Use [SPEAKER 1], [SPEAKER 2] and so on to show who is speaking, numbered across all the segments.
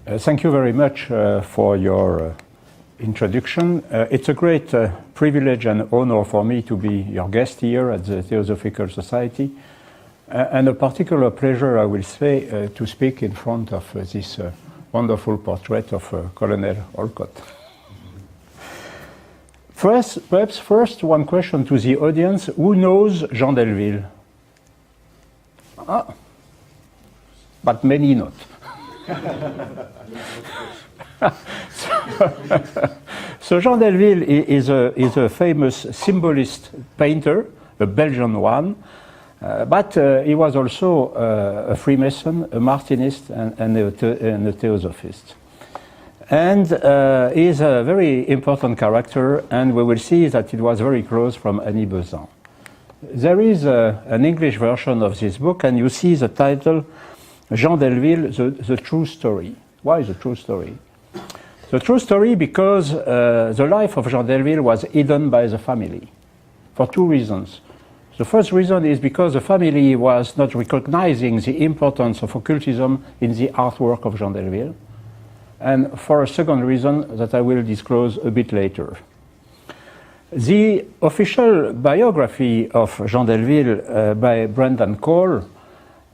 [SPEAKER 1] Thank you very much for your introduction. It's a great privilege and honor for me to be your guest here at the Theosophical Society, and a particular pleasure, I will say, to speak in front of this wonderful portrait of Colonel Olcott. Perhaps first one question to the audience: who knows Jean Delville? But many not. So Jean Delville is a famous symbolist painter, a Belgian one, but he was also a Freemason, a Martinist, and a Theosophist. And he is a very important character, and we will see that it was very close from Annie Besant. There is an English version of this book, and you see the title, Jean Delville, the True Story. Why the true story? The true story because the life of Jean Delville was hidden by the family for two reasons. The first reason is because the family was not recognizing the importance of occultism in the artwork of Jean Delville, and for a second reason that I will disclose a bit later. The official biography of Jean Delville by Brendan Cole,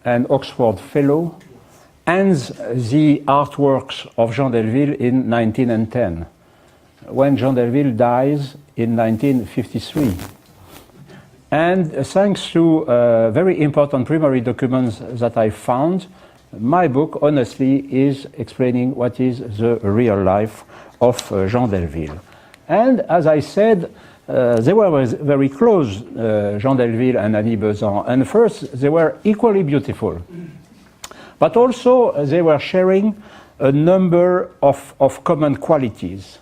[SPEAKER 1] an Oxford Fellow, ends the artworks of Jean Delville in 1910, when Jean Delville dies in 1953. And thanks to very important primary documents that I found, my book, honestly, is explaining what is the real life of Jean Delville. And as I said, they were very close, Jean Delville and Annie Besant. And first, they were equally beautiful. But also, they were sharing a number of common qualities.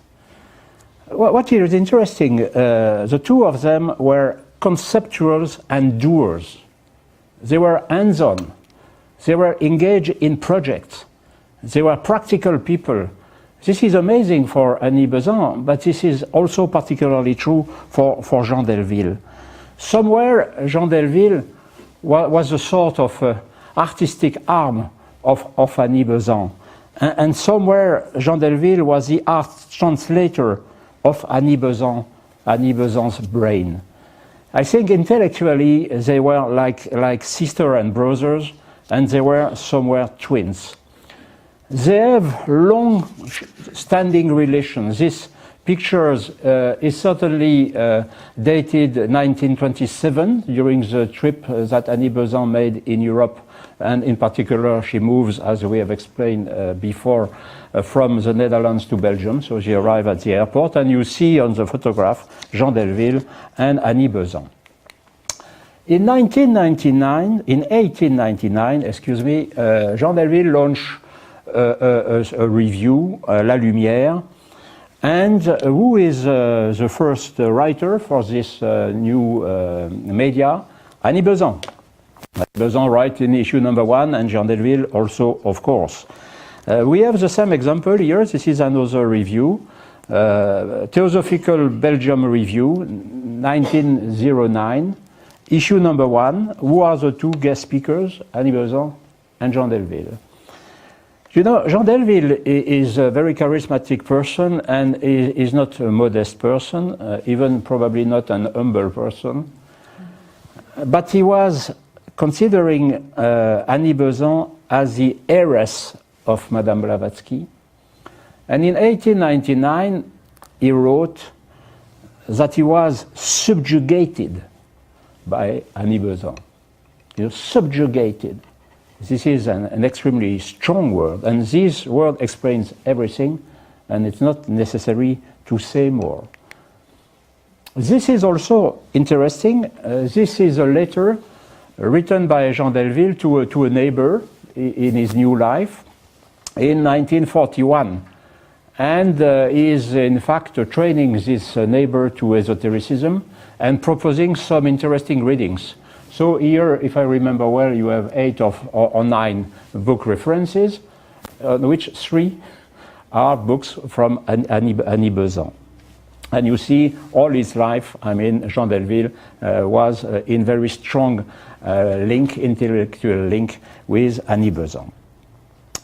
[SPEAKER 1] What is interesting, the two of them were conceptuals and doers. They were hands-on. They were engaged in projects. They were practical people. This is amazing for Annie Besant, but this is also particularly true for Jean Delville. Somewhere, Jean Delville was a sort of artistic arm of Annie Besant. And somewhere, Jean Delville was the art translator of Annie Besant's brain. I think intellectually, they were like sister and brothers, and they were somewhere twins. They have long-standing relations. This picture is certainly dated 1927, during the trip that Annie Besant made in Europe, and in particular, she moves, as we have explained before, from the Netherlands to Belgium. So she arrived at the airport, and you see on the photograph Jean Delville and Annie Besant. In 1899, Jean Delville launched a review, La Lumière, and who is the first writer for this new media? Annie Besant. Annie Besant writes in issue number 1, and Jean Delville also, of course. We have the same example here. This is another review, Theosophical Belgium Review, 1909. Issue number 1, who are the two guest speakers? Annie Besant and Jean Delville. You know, Jean Delville is a very charismatic person, and is not a modest person, even probably not an humble person. But he was considering Annie Besant as the heiress of Madame Blavatsky. And in 1899, he wrote that he was subjugated by Annie Besant. He was subjugated. This is an extremely strong word, and this word explains everything, and it's not necessary to say more. This is also interesting. This is a letter written by Jean Delville to a neighbor in his new life in 1941. And he is, in fact, training this neighbor to esotericism and proposing some interesting readings. So here, if I remember well, you have 8 or 9 book references, which 3 are books from Annie Besant. And you see all his life, I mean, Jean Delville was in very strong intellectual link with Annie Besant.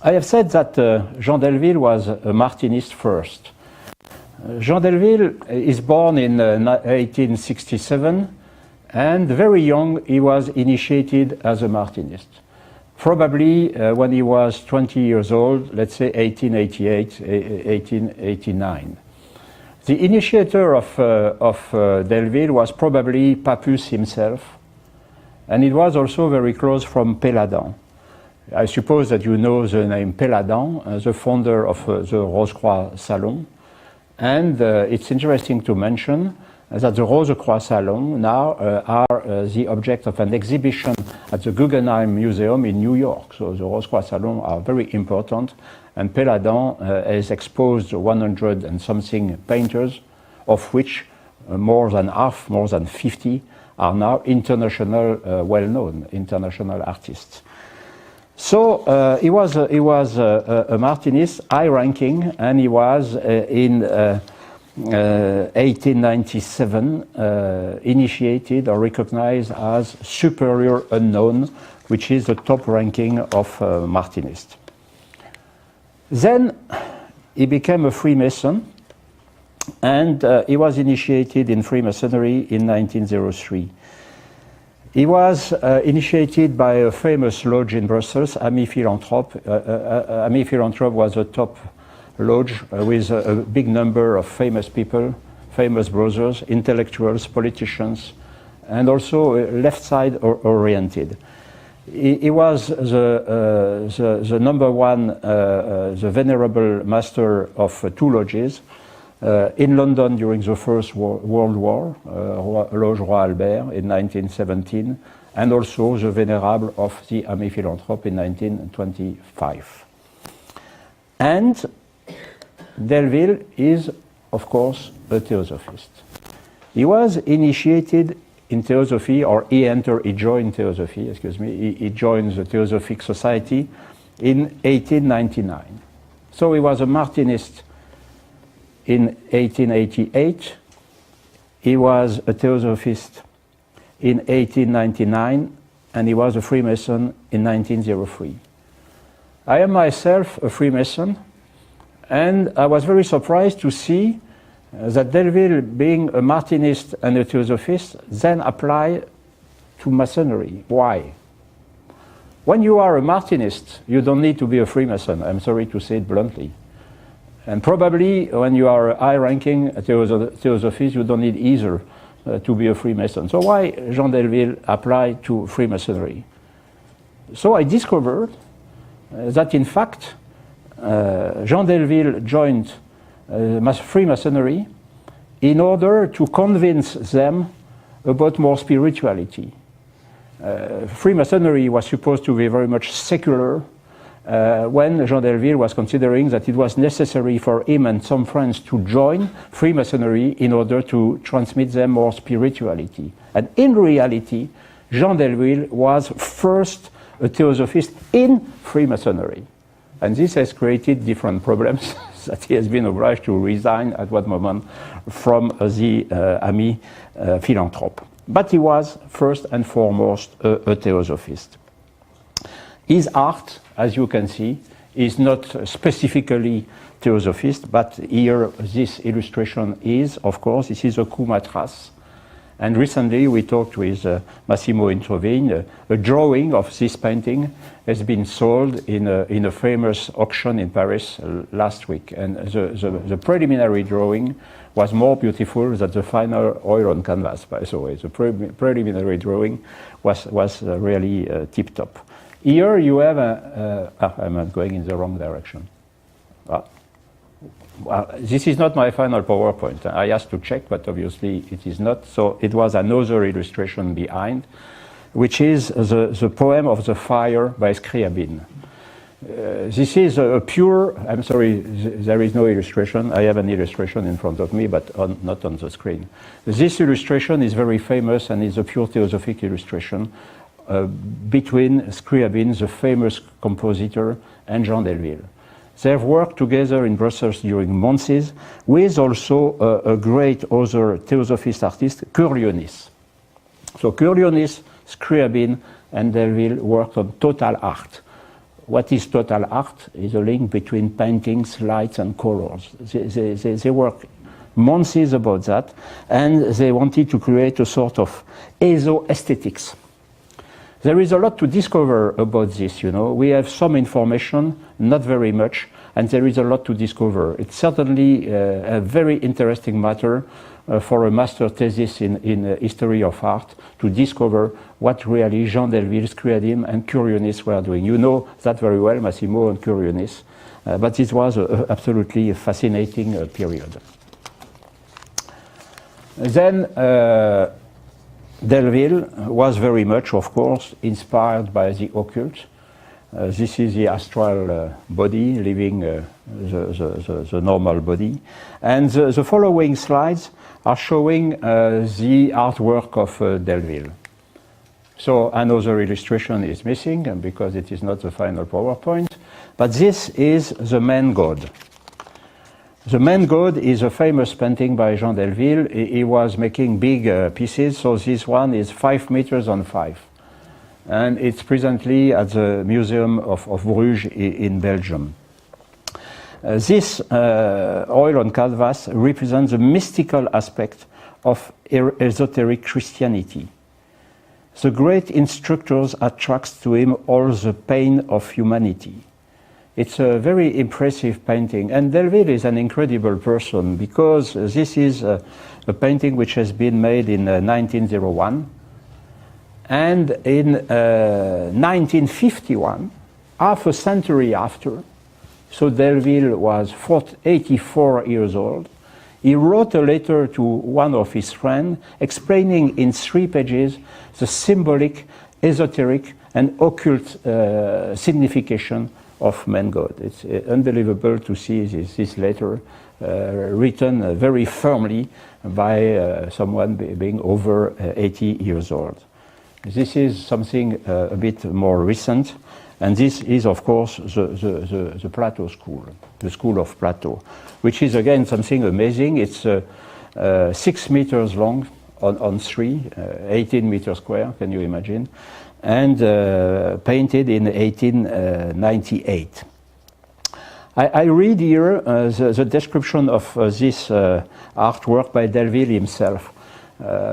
[SPEAKER 1] I have said that Jean Delville was a Martinist first. Jean Delville is born in 1867, and very young he was initiated as a Martinist. Probably when he was 20 years old, let's say 1888, 1889. The initiator of Delville was probably Papus himself, and it was also very close from Péladan. I suppose that you know the name Péladan, the founder of the Rose-Croix Salon. And it's interesting to mention that the Rose-Croix Salon now are the object of an exhibition at the Guggenheim Museum in New York. So the Rose-Croix Salon are very important, and Péladan has exposed 100 and something painters, of which more than half, more than 50, are now international, well-known international artists. So he was a Martinist, high-ranking, and he was in 1897 initiated or recognized as superior unknown, which is the top ranking of Martinist. Then he became a Freemason, and he was initiated in Freemasonry in 1903. He was initiated by a famous lodge in Brussels, Amis Philanthropes. Amis Philanthropes was a top lodge with a big number of famous people, famous brothers, intellectuals, politicians, and also left side oriented. He was the number one, the venerable master of two lodges in London during the First World War, Loge Roi Albert in 1917, and also the venerable of the Amis Philanthropes in 1925. And Delville is, of course, a theosophist. He was initiated in theosophy, or he joined theosophy, he joined the Theosophic Society in 1899. So he was a Martinist in 1888, he was a theosophist in 1899, and he was a Freemason in 1903. I am myself a Freemason, and I was very surprised to see that Delville, being a Martinist and a theosophist, then applied to Masonry. Why? When you are a Martinist, you don't need to be a Freemason, I'm sorry to say it bluntly. And probably when you are a high-ranking theosophist, you don't need either to be a Freemason. So why Jean Delville applied to Freemasonry? So I discovered that in fact Jean Delville joined Freemasonry in order to convince them about more spirituality. Freemasonry was supposed to be very much secular, when Jean Delville was considering that it was necessary for him and some friends to join Freemasonry in order to transmit them more spirituality. And in reality, Jean Delville was first a theosophist in Freemasonry. And this has created different problems that he has been obliged to resign at one moment from the Amis Philanthropes. But he was first and foremost a theosophist. His art, as you can see, is not specifically theosophist, but here this illustration is, of course, this is a coup matras. And recently we talked with Massimo Introvin. A drawing of this painting has been sold in a famous auction in Paris last week. And the preliminary drawing was more beautiful than the final oil on canvas, by the way. The preliminary drawing was really tip-top. Here you have I'm going in the wrong direction. This is not my final PowerPoint. I asked to check, but obviously it is not. So it was another illustration behind, which is the poem of the fire by Scriabin. This is a pure, I'm sorry, there is no illustration. I have an illustration in front of me, but not on the screen. This illustration is very famous and is a pure theosophic illustration between Scriabin, the famous compositor, and Jean Delville. They have worked together in Brussels during months with also a great other theosophist artist, Curlionis. So Curlionis, Scriabin, and Delville worked on total art. what is total art is a link between paintings, lights, and colors. They work months about that, and they wanted to create a sort of aesthetics. There is a lot to discover about this, you know. We have some information, not very much, and there is a lot to discover. It's certainly a very interesting matter for a master thesis in history of art to discover what really Jean Delville, Scriabin, and Curionis were doing. You know that very well, Massimo and Curionis, but it was absolutely a fascinating period. Then Delville was very much, of course, inspired by the occult. This is the astral body leaving the normal body. And the following slides are showing the artwork of Delville. So another illustration is missing because it is not the final PowerPoint. But this is the man god. The man god is a famous painting by Jean Delville. He was making big pieces, so this one is 5 meters on 5. And it's presently at the Museum of Bruges in Belgium. This oil on canvas represents the mystical aspect of esoteric Christianity. The great instructors attracts to him all the pain of humanity. It's a very impressive painting, and Delville is an incredible person because this is a painting which has been made in 1901, and in 1951, half a century after, so Delville was 84 years old, he wrote a letter to one of his friends explaining in 3 pages the symbolic, esoteric, and occult signification of man god. It's unbelievable to see this letter written very firmly by someone being over 80 years old. This is something a bit more recent, and this is, of course, the Plateau School, the School of Plateau, which is again something amazing. It's 6 meters long on 3, 18 meters square, can you imagine? And painted in 1898. I read here the description of this artwork by Delville himself,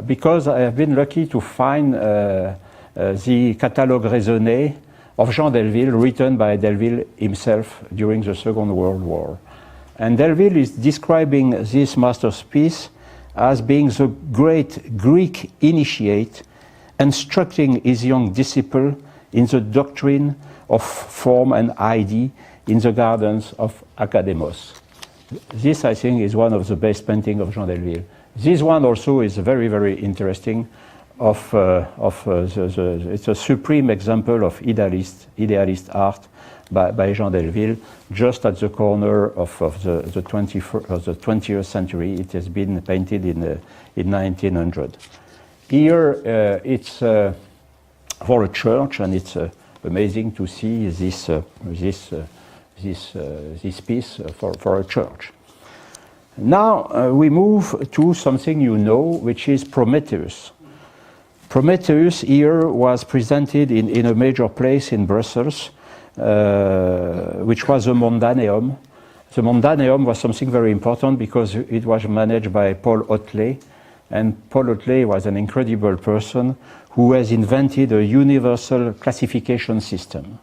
[SPEAKER 1] because I have been lucky to find the catalogue raisonné of Jean Delville, written by Delville himself during the Second World War. And Delville is describing this masterpiece as being the great Greek initiate instructing his young disciple in the doctrine of form and idea in the gardens of Academos. This, I think, is one of the best paintings of Jean Delville. This one also is very, very interesting. It's a supreme example of idealist art by Jean Delville, just at the corner of the 20th century. It has been painted in 1900. Here it's for a church, and it's amazing to see this piece for a church. Now we move to something you know, which is Prometheus. Prometheus here was presented in a major place in Brussels, which was the Mondaneum. The Mondaneum was something very important because it was managed by Paul Hotelet. And Paul Hotelet was an incredible person who has invented a universal classification system.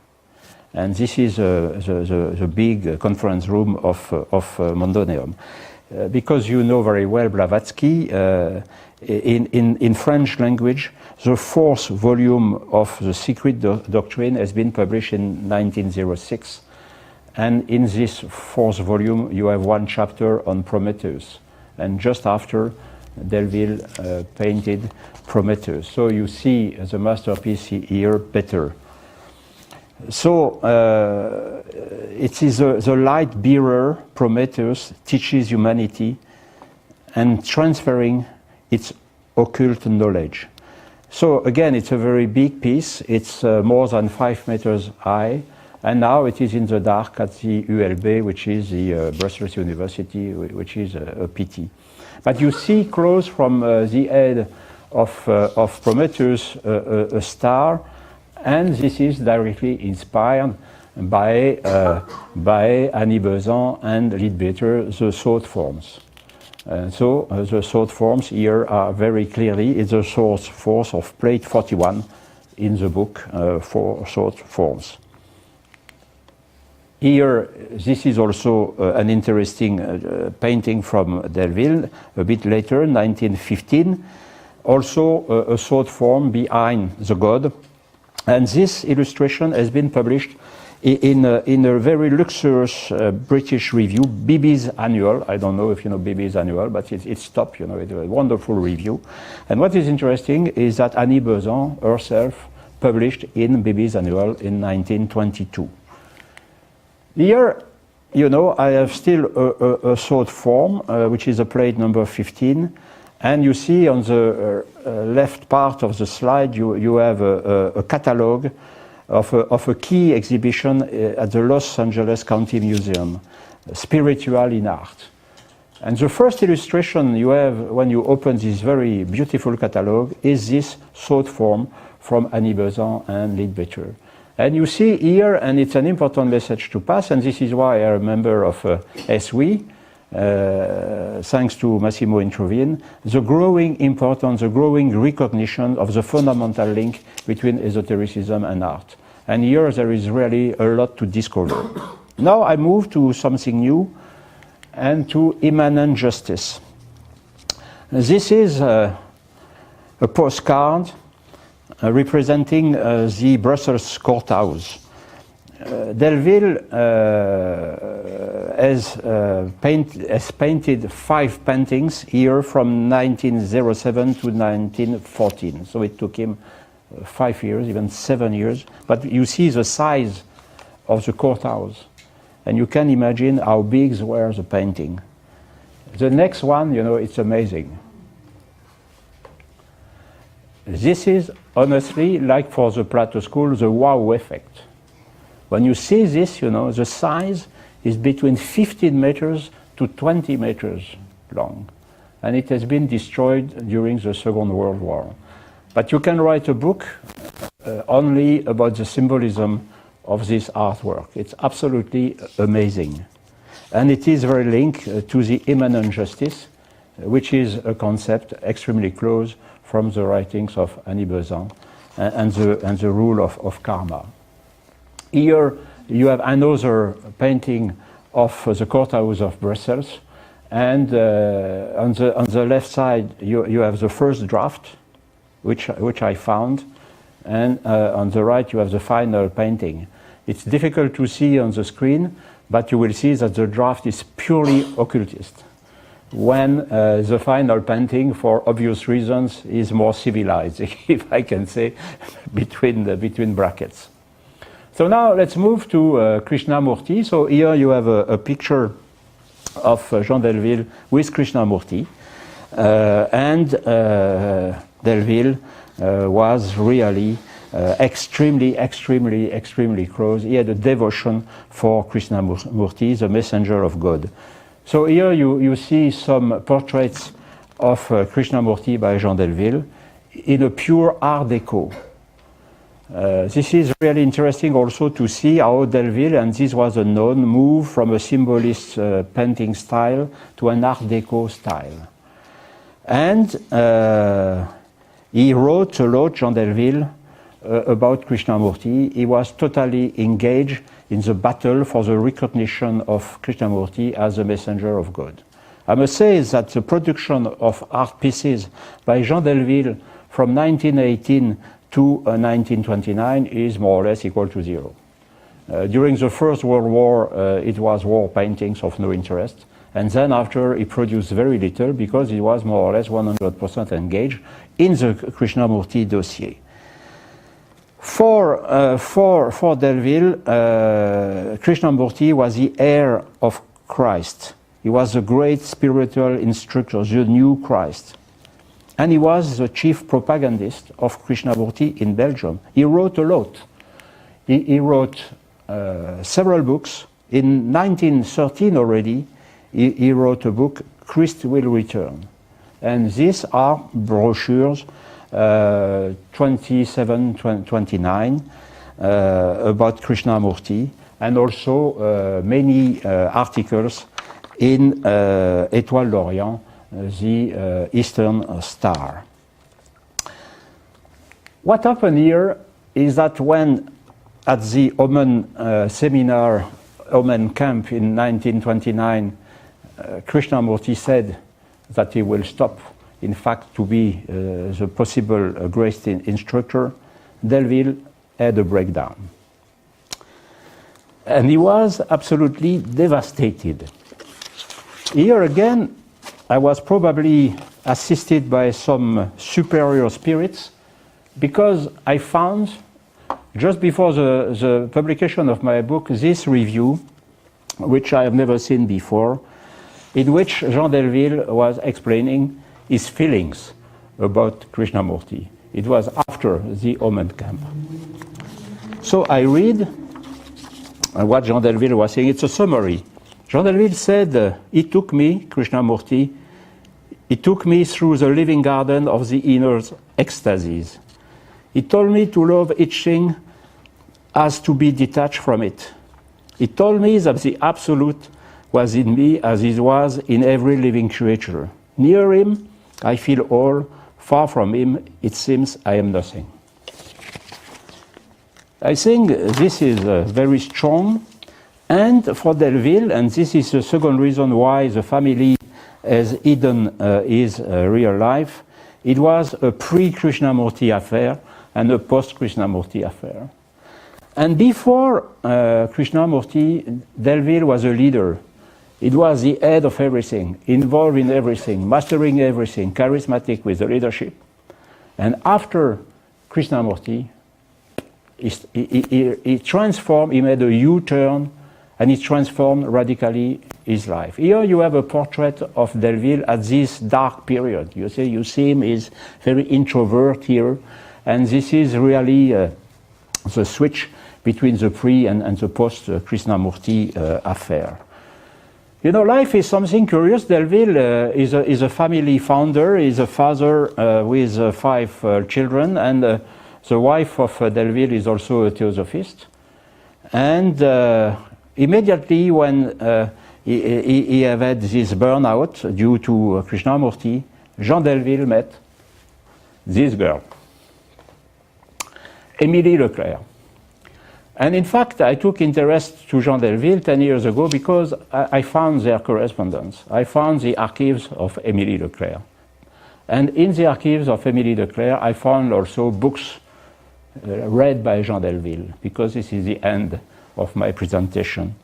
[SPEAKER 1] And this is the big conference room of Mondaneum. Because you know very well Blavatsky, in French language, the 4th volume of the Secret Doctrine has been published in 1906. And in this 4th volume, you have 1 chapter on Prometheus. And just after, Delville painted Prometheus. So you see the masterpiece here better. So it is the light bearer, Prometheus, teaches humanity and transferring its occult knowledge. So again, it's a very big piece. It's more than 5 meters high, and now it is in the dark at the ULB, which is the Brussels University, which is a pity. But you see close from the head of Prometheus a star, and this is directly inspired by Annie Besant and Leadbeater, the thought forms. So the thought forms here are very clearly, it's the source force of plate 41 in the book for thought forms. Here, this is also an interesting painting from Delville, a bit later, 1915. Also a thought form behind the god. And this illustration has been published in a very luxurious British review, BB's Annual. I don't know if you know BB's Annual, but it's top, you know, it's a wonderful review. And what is interesting is that Annie Besant herself published in BB's Annual in 1922. Here, you know, I have still a thought form, which is a plate number 15. And you see on the left part of the slide, you have a catalogue of a key exhibition at the Los Angeles County Museum, Spiritual in Art. And the first illustration you have when you open this very beautiful catalogue is this thought form from Annie Besant and Leadbeater. And you see here, and it's an important message to pass, and this is why I'm a member of SWE, thanks to Massimo Introvin, the growing importance, the growing recognition of the fundamental link between esotericism and art. And here there is really a lot to discover. Now I move to something new and to immanent justice. This is a postcard representing the Brussels courthouse. Delville has painted 5 paintings here from 1907 to 1914. So it took him 5 years, even 7 years. But you see the size of the courthouse, and you can imagine how big were the painting. The next one, you know, it's amazing. This is honestly, like for the Plateau School, the wow effect. When you see this, you know, the size is between 15 meters to 20 meters long. And it has been destroyed during the Second World War. But you can write a book only about the symbolism of this artwork. It's absolutely amazing. And it is very linked to the immanent justice, which is a concept extremely close from the writings of Annie Besant and the rule of karma. Here you have another painting of the courthouse of Brussels, and on the left side you have the first draft, which I found, and on the right you have the final painting. It's difficult to see on the screen, but you will see that the draft is purely occultist, when the final painting, for obvious reasons, is more civilized, if I can say, between brackets. So now let's move to Krishnamurti. So here you have a picture of Jean Delville with Krishnamurti. And Delville was really extremely close. He had a devotion for Krishnamurti, the messenger of God. So here you see some portraits of Krishnamurti by Jean Delville in a pure Art Deco. This is really interesting also to see how Delville, and this was a known move from a symbolist painting style to an Art Deco style. And he wrote a lot, Jean Delville, about Krishnamurti. He was totally engaged in the battle for the recognition of Krishnamurti as a messenger of God. I must say that the production of art pieces by Jean Delville from 1918 to 1929 is more or less equal to 0. During the First World War, it was war paintings of no interest. And then after, he produced very little because he was more or less 100% engaged in the Krishnamurti dossier. For Delville, Krishnamurti was the heir of Christ. He was the great spiritual instructor, the new Christ. And he was the chief propagandist of Krishnamurti in Belgium. He wrote a lot. He wrote several books. In 1913 already, he wrote a book, Christ Will Return. And these are brochures, 27, 29, about Krishnamurti, and also many articles in Étoile d'Orient, the Eastern Star. What happened here is that when at the Oman seminar, Oman camp in 1929, Krishnamurti said that he will stop, in fact, to be the possible great instructor, Delville had a breakdown. And he was absolutely devastated. Here again, I was probably assisted by some superior spirits, because I found, just before the publication of my book, this review, which I have never seen before, in which Jean Delville was explaining his feelings about Krishnamurti. It was after the Oman camp. So I read what Jean Delville was saying. It's a summary. Jean Delville said, he took me, Krishnamurti, he took me through the living garden of the inner ecstasies. He told me to love each thing as to be detached from it. He told me that the Absolute was in me as it was in every living creature. Near him, I feel all. Far from him, it seems I am nothing. I think this is very strong. And for Delville, and this is the second reason why the family has hidden his real life, it was a pre-Krishnamurti affair and a post-Krishnamurti affair. And before Krishnamurti, Delville was a leader. It was the head of everything, involved in everything, mastering everything, charismatic with the leadership. And after Krishnamurti, he transformed, he made a U-turn, and he transformed radically his life. Here you have a portrait of Delville at this dark period. You see him, he's very introvert here, and this is really the switch between the pre and the post-Krishnamurti affair. You know, life is something curious. Delville is a family founder. He's a father with 5 children, and the wife of Delville is also a theosophist. And immediately when he had this burnout due to Krishnamurti, Jean Delville met this girl, Émilie Leclerc. And in fact, I took interest to Jean Delville 10 years ago because I found their correspondence. I found the archives of Émilie Leclerc. And in the archives of Émilie Leclerc, I found also books read by Jean Delville, because this is the end of my presentation.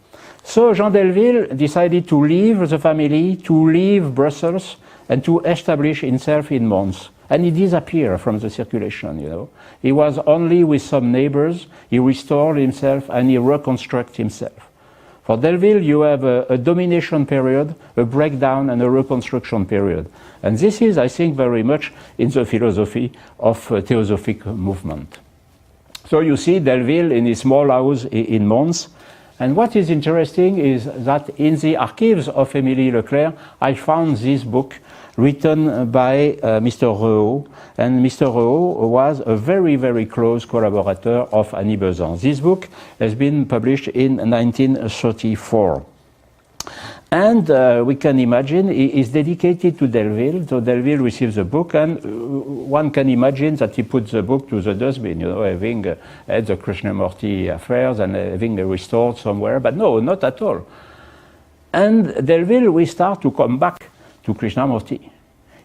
[SPEAKER 1] So Jean Delville decided to leave the family, to leave Brussels, and to establish himself in Mons. And he disappeared from the circulation, you know. He was only with some neighbors, he restored himself, and he reconstructed himself. For Delville, you have a domination period, a breakdown, and a reconstruction period. And this is, I think, very much in the philosophy of theosophic movement. So you see Delville in his small house in Mons. And what is interesting is that in the archives of Émilie Leclerc, I found this book written by Mr. Rehaut. And Mr. Rehaut was a very, very close collaborator of Annie Besant. This book has been published in 1934. And we can imagine it is dedicated to Delville. So Delville receives the book, and one can imagine that he puts the book to the dustbin, you know, having had the Krishnamurti affairs and having restored somewhere. But no, not at all. And Delville, we start to come back to Krishnamurti.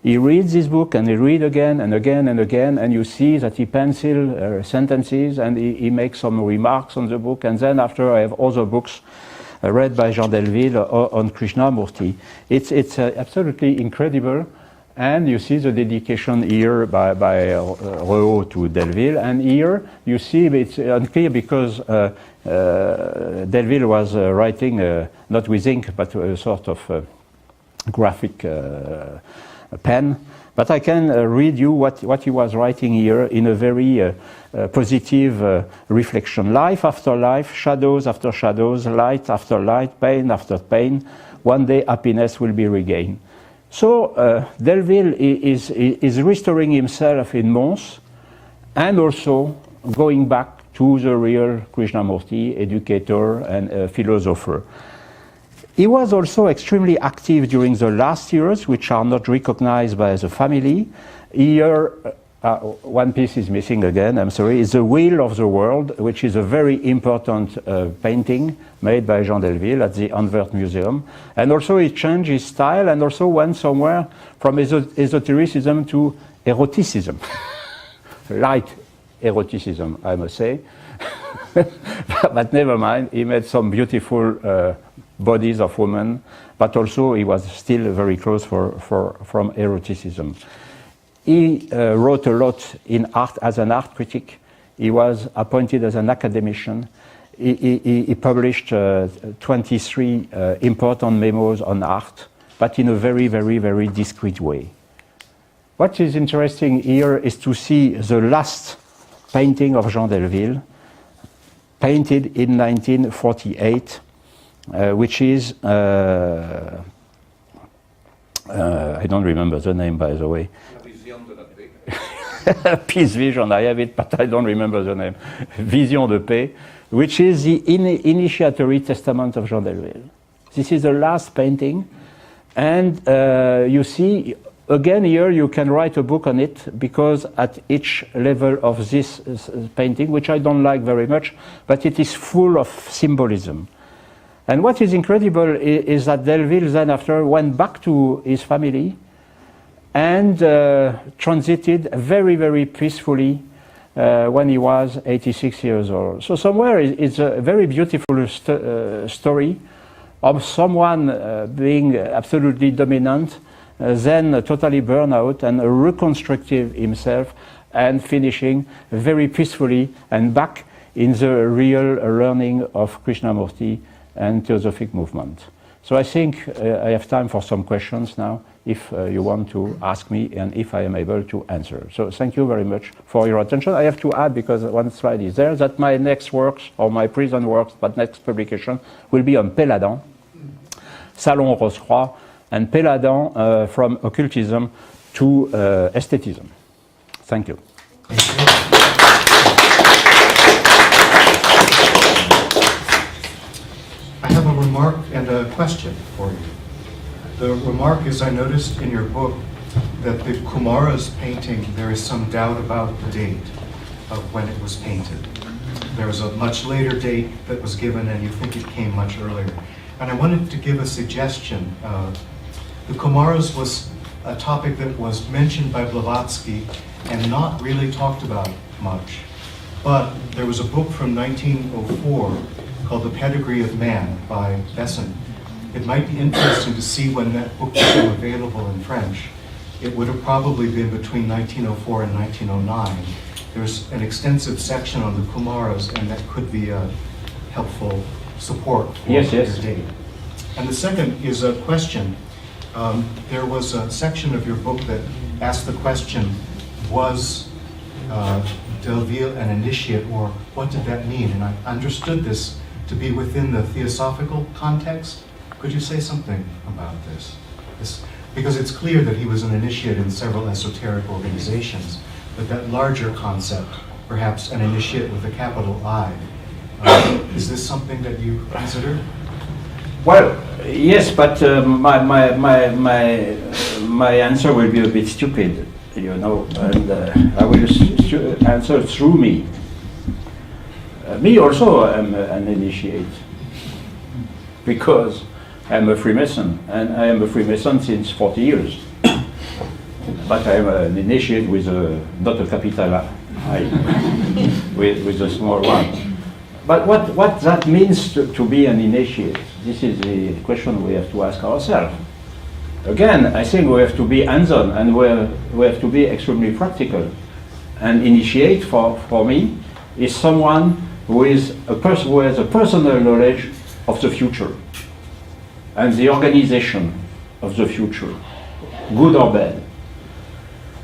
[SPEAKER 1] He reads this book, and he reads again and again and again, and you see that he pencils sentences, and he makes some remarks on the book. And then after, I have other books read by Jean Delville on Krishnamurti. It's absolutely incredible, and you see the dedication here by Rehaut to Delville, and here you see it's unclear because Delville was writing not with ink but a sort of graphic pen. But I can read you what he was writing here in a very positive reflection. Life after life, shadows after shadows, light after light, pain after pain. One day happiness will be regained. So Delville is restoring himself in Mons, and also going back to the real Krishnamurti, educator and philosopher. He was also extremely active during the last years, which are not recognized by the family. Here, one piece is missing again, I'm sorry, is The Wheel of the World, which is a very important painting made by Jean Delville at the Anvers Museum. And also he changed his style and also went somewhere from esotericism to eroticism. Light eroticism, I must say. But never mind, he made some beautiful bodies of women, but also he was still very close from eroticism. He wrote a lot in art as an art critic. He was appointed as an academician. He published 23 important memos on art, but in a very, very, very discreet way. What is interesting here is to see the last painting of Jean Delville, painted in 1948, which is, I don't remember the name, by the way. Peace Vision, I have it, but I don't remember the name. Vision de Paix, which is the initiatory testament of Jean Delville. This is the last painting, and you see, again here you can write a book on it, because at each level of this painting, which I don't like very much, but it is full of symbolism. And what is incredible is that Delville then after went back to his family and transited very, very peacefully when he was 86 years old. So somewhere it's a very beautiful story of someone being absolutely dominant, then totally burn out and reconstructive himself and finishing very peacefully and back in the real learning of Krishnamurti and Theosophic movement. So I think I have time for some questions now, if you want to ask me and if I am able to answer. So thank you very much for your attention. I have to add, because one slide is there, that my next works, or my present works, but next publication, will be on Péladan, Salon Rose-Croix, and Péladan from occultism to aesthetism. Thank you.
[SPEAKER 2] I have a remark and a question for you. The remark is, I noticed in your book that the Kumara's painting, there is some doubt about the date of when it was painted. There was a much later date that was given, and you think it came much earlier. And I wanted to give a suggestion. The Kumaras was a topic that was mentioned by Blavatsky and not really talked about much. But there was a book from 1904 called The Pedigree of Man by Besant. It might be interesting to see when that book became available in French. It would have probably been between 1904 and 1909. There's an extensive section on the Kumaras, and that could be a helpful support for your date. And the second is a question. There was a section of your book that asked the question, was Delville an initiate, or what did that mean? And I understood this to be within the theosophical context. Could you say something about this? Because it's clear that he was an initiate in several esoteric organizations, but that larger concept, perhaps an initiate with a capital I, is this something that you consider?
[SPEAKER 1] Well, yes, but my answer will be a bit stupid, you know, and I will answer through me. Me also am an initiate, because I'm a Freemason, and I am a Freemason since 40 years. But I am an initiate with not a capital I, with a small one. But what that means to be an initiate, this is the question we have to ask ourselves. Again, I think we have to be hands-on, and we have to be extremely practical. An initiate, for me, is someone who has a personal knowledge of the future and the organization of the future, good or bad.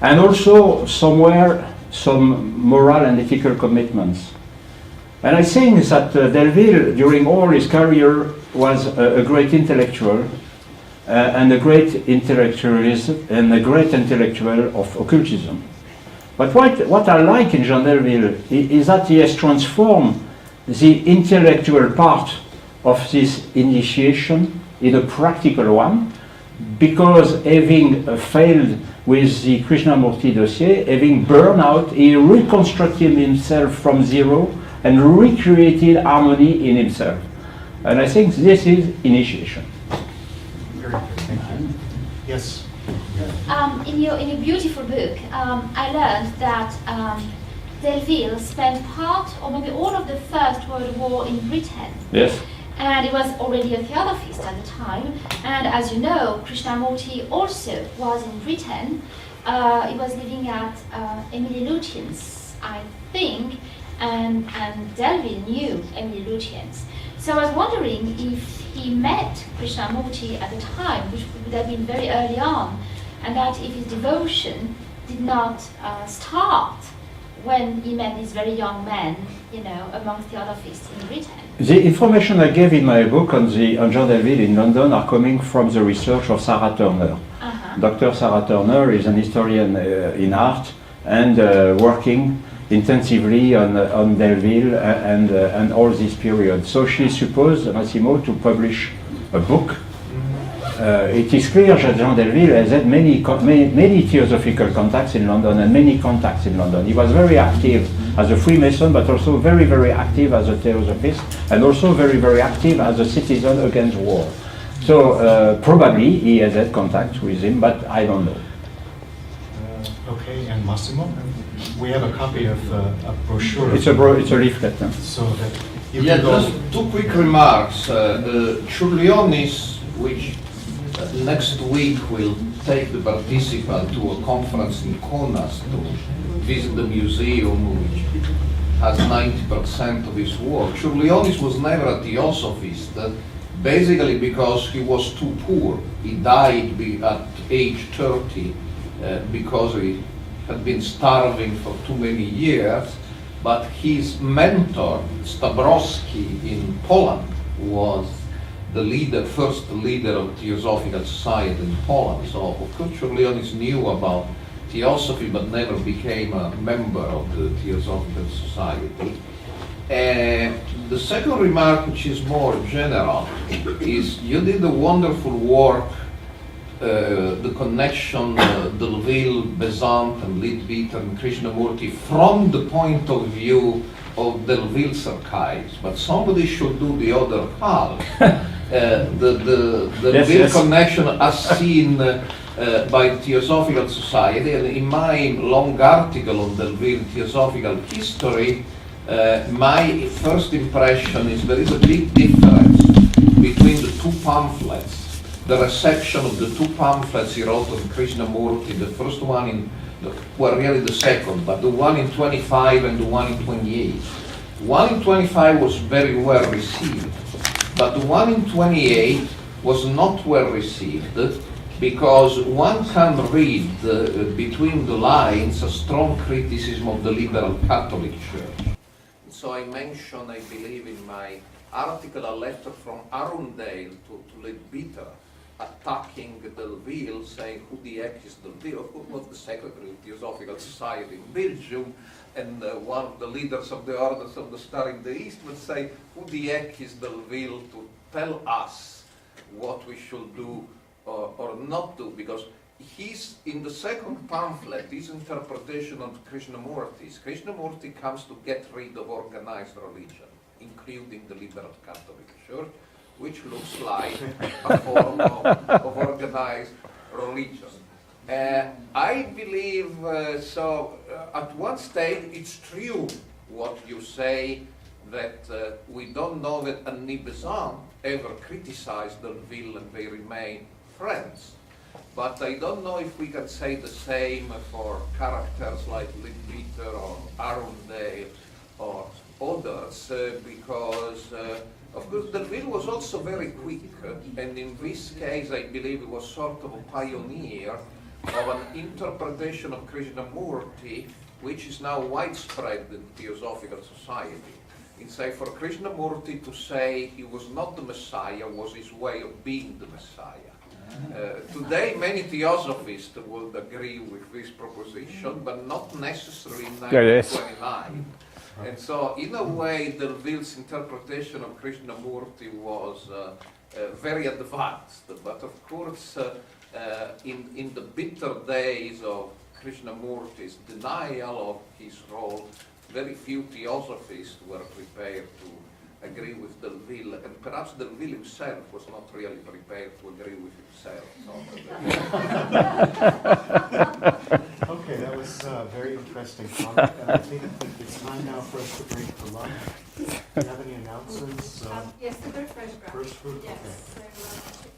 [SPEAKER 1] And also, somewhere, some moral and ethical commitments. And I think that Delville, during all his career, was a great intellectual, and a great intellectualist, and a great intellectual of occultism. But what I like in Jean Delville is that he has transformed the intellectual part of this initiation in a practical one, because having failed with the Krishnamurti dossier, having burned out, he reconstructed himself from zero and recreated harmony in himself. And I think this is initiation.
[SPEAKER 2] Very good, thank you. Yes?
[SPEAKER 3] In your beautiful book, I learned that Delville spent part or maybe all of the First World War in Britain.
[SPEAKER 1] Yes.
[SPEAKER 3] And he was already a theosophist at the time. And as you know, Krishnamurti also was in Britain. He was living at Emily Lutyens, I think, and Delville knew Emily Lutyens. So I was wondering if he met Krishnamurti at the time, which would have been very early on, and that if his devotion did not start when he met this very young man, you know, among theosophists in Britain.
[SPEAKER 1] The information I gave in my book on Jean Delville in London are coming from the research of Sarah Turner. Dr. Sarah Turner is an historian in art and working intensively on Delville and all this period. So she supposed Massimo to publish a book. It is clear that Jean Delville has had many theosophical contacts in London and many contacts in London. He was very active as a Freemason, but also very, very active as a theosophist, and also very, very active as a citizen against war. So probably he has had contact with him, but I don't know.
[SPEAKER 2] Okay, and Massimo? We have a copy of a brochure.
[SPEAKER 1] It's a leaflet. Huh?
[SPEAKER 2] So that you
[SPEAKER 4] Yeah,
[SPEAKER 2] can go.
[SPEAKER 4] just two quick remarks. Churlionis, which next week will take the participant to a conference in Kaunas to visit the museum, which has 90% of his work. Churlionis was never a theosophist, basically because he was too poor. He died at age 30 because he had been starving for too many years, but his mentor, Stabrowski in Poland, was the first leader of Theosophical Society in Poland. So of course Churlionis knew about theosophy but never became a member of the Theosophical Society. The second remark, which is more general, is you did a wonderful work, the connection Delville, Besant and Leadbeater and Krishnamurti from the point of view of Delville's archives, but somebody should do the other half. The Delville connection as seen by Theosophical Society, and in my long article on Delville Theosophical History, my first impression is there is a big difference between the two pamphlets. The reception of the two pamphlets he wrote on Krishnamurti, the first one well, really the second, but the one in 25 and the one in 28. One in 25 was very well received, but the one in 28 was not well received because one can read between the lines a strong criticism of the liberal Catholic Church. So I mentioned, I believe, in my article, a letter from Arundel to Leadbeater, attacking Delville, saying who the heck is Delville, who was the secretary of the Theosophical Society in Belgium, and one of the leaders of the Orders of the Star in the East would say, who the heck is Delville to tell us what we should do or not do, because he's, in the second pamphlet, his interpretation of Krishnamurti comes to get rid of organized religion, including the liberal Catholic Church, which looks like a form of organized religion. I believe, at one stage it's true what you say, that we don't know that Annie Besant ever criticized Delville and they remain friends. But I don't know if we can say the same for characters like Leadbeater or Arundel or others, because of course Delville was also very quick, and in this case I believe he was sort of a pioneer of an interpretation of Krishnamurti which is now widespread in Theosophical Society. In say, for Krishnamurti to say he was not the Messiah was his way of being the Messiah. Today, many theosophists would agree with this proposition, but not necessarily in
[SPEAKER 1] Yeah, yes.
[SPEAKER 4] 1929. And so, in a way, Delville's interpretation of Krishnamurti was very advanced. But of course, in the bitter days of Krishnamurti's denial of his role, very few theosophists were prepared to agree with Delville, and perhaps Delville himself was not really prepared to agree with himself.
[SPEAKER 2] Okay, that was a very interesting comment, and I think it's time now for us to break for lunch. Do you have any announcements?
[SPEAKER 5] Yes, the first photograph.
[SPEAKER 2] First fruit?
[SPEAKER 5] Yes.
[SPEAKER 2] Okay.
[SPEAKER 5] So,